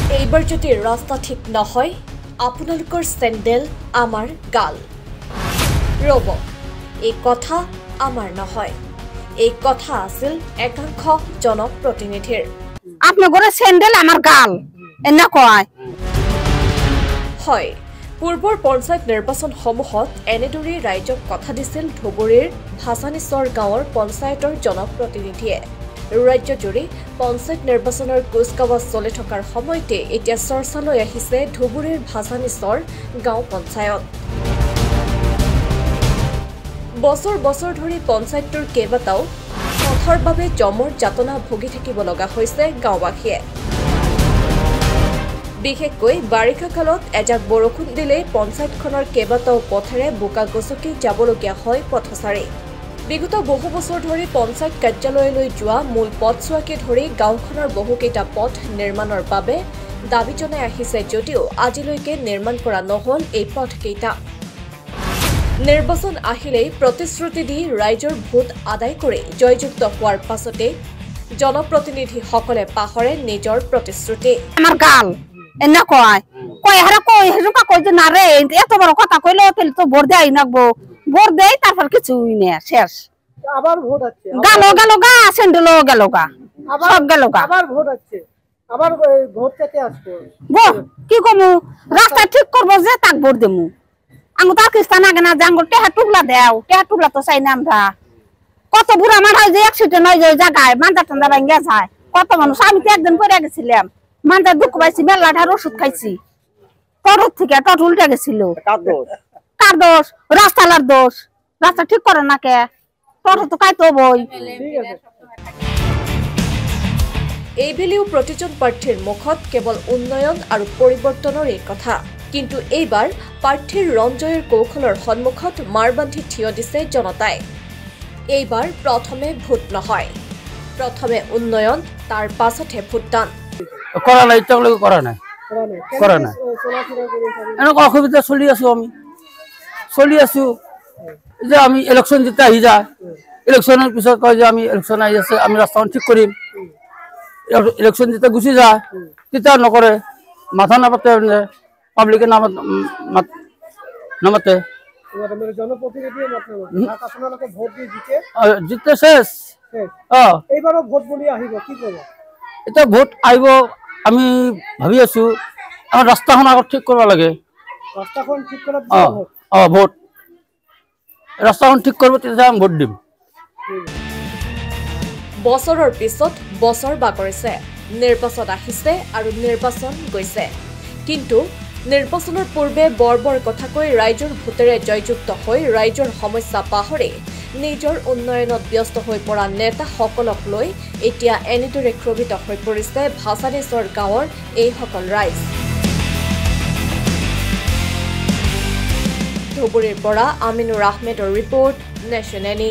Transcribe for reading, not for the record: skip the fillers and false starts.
এইবাৰ যদি ৰাস্তা ঠিক নহয় আপোনালোকৰ চেণ্ডেল আমাৰ গাল ৰব এই কথা আমাৰ নহয় এই কথা আছিল একাংশ জনপ্ৰতিনিধিৰ আপনাৰ চেণ্ডেল আমাৰ গাল এনে কয় হয় পূৰ্বৰ পঞ্চায়ত নিৰ্বাচন সমূহত এনেদৰে ৰাইজক কথা দিছিল ধুবুৰীৰ ভাসানীশ্বৰ গাঁৱৰ পঞ্চায়তৰ জনপ্ৰতিনিধিয়ে ৰাজ্যজুৰি পঞ্চায়ত নিৰ্বাচনৰ কুচকাৱাজ চলি থকাৰ সময়তে এতিয়া চৰ্চালৈ আহিছে ধুবুৰীৰ ভাসানীশ্বৰ গাঁও পঞ্চায়ত বছৰ বছৰ ধৰি পঞ্চায়তৰ কেইবাটাও পথৰ বাবে জমৰ যাতনা ভুগি থাকিব লগা হৈছে গাঁওবাসীয়ে বিশেষকৈ বাৰিষা কালত এজাক বৰষুণ দিলে পঞ্চায়তখনৰ কেইবাটাও পথেৰে বোকা গছকি যাবলগীয়া হয় পথচাৰী বিগত বহু বছৰ ধৰি পঞ্চায়ত কাৰ্যালয়লৈ যোৱা মূল পথছোৱাকে ধৰি গাঁওখনৰ বহুকেইটা পথ নিৰ্মাণৰ বাবে দাবী জনাই আহিছে যদিও আজিলৈকে নিৰ্মাণ কৰা নহল এই পথকেইটা নিৰ্বাচন আহিলেই প্ৰতিশ্ৰুতি দি ৰাইজৰ ভোট আদায় কৰি জয়যুক্ত হোৱাৰ পাছতে জনপ্ৰতিনিধিসকলে পাহৰে নিজৰ প্ৰতিশ্ৰুতি আমার গাল এনে কয় কয় হারা কয় হেজুকা কই যে না রে এত বড় কথা কইলো তাহলে তো ভোট দেই নাকবো ভোট দেই তারপর কিছুই না শেষ আবার ভোট আছে গেল গা সেন্ডেল গেল গা সব গেল গা আবার ভোট আছে আবার ভোট থেকে আসবো কি কমু রাস্তা ঠিক করবো যে তাক ভোট দেমু আঙ্গু তার কিস্তা নাগে না জাঙ্গু টেহা টুকলা দেও টেহা টুকলা তো চাই না আমরা কত বুড়া মাথায় যে অ্যাক্সিডেন্ট হয় যে জায়গায় মাঞ্জা টান্দা ভাঙ্গা যায় কত মানুষ আমি তো একদিন পরে গেছিলাম মাঞ্জা দুঃখ পাইছি মেলা ঢার ওষুধ খাইছি টট থেকে টট উল্টে গেছিল কার দোষ রাস্তালার দোষ রাস্তা ঠিক করে না কে টট তো খাইতো বই এইবেলিও প্ৰতিজন প্ৰাৰ্থীৰ মুখত কেৱল উন্নয়ন আৰু পৰিৱৰ্তনৰ এই কথা কিন্তু এইবাৰ প্ৰাৰ্থীৰ ৰঞ্জয়ৰ কৌশলৰ সন্মুখত মাৰবান্ধি থিয় দিছে জনতাই এইবাৰ প্ৰথমে ভোট নহয় প্ৰথমে উন্নয়ন তাৰ পাছতহে ভোটদান কৰা নাই এতিয়ালৈকে কৰা নাই এনেকুৱা অসুবিধা চলি আছো যে আমি ইলেকশ্যন যেতিয়া আহি যায় ইলেকশ্যনৰ পিছত কয় যে আমি ইলেকশ্যন আহি আছে আমি ৰাস্তাখন ঠিক কৰিম ইলেকশ্যন যেতিয়া গুচি যায় তেতিয়া নকৰে মাথা নাপাতে পাব্লিকে নামাতে জিতে শেষ এতিয়া ভোট আহিব আমি ভাবি আছো আমাৰ ৰাস্তাখন আগত ঠিক কৰিব লাগে ভোট ৰাস্তাখন ঠিক কৰিব তেতিয়া আমি ভোট দিম বছৰৰ পিছত বছৰ বাগৰিছে নিৰ্বাচন আহিছে আৰু নিৰ্বাচন গৈছে কিন্তু নিৰ্বাচনৰ পূৰ্বে বৰ কথা কৈ ৰাইজৰ ভোটেৰে জয়যুক্ত হৈ ৰাইজৰ সমস্যা পাহৰি নিজৰ উন্নয়নত ব্যস্ত হৈ পৰা নেতাসকলক লৈ এতিয়া এনেদৰে ক্ষোভিত হৈ পৰিছে ভাসানীশ্বৰ গাঁৱৰ এইসকল ৰাইজ ধুবুৰীৰ পৰা আমিনুৰ আহমেদৰ ৰিপৰ্ট নেশ্যনেল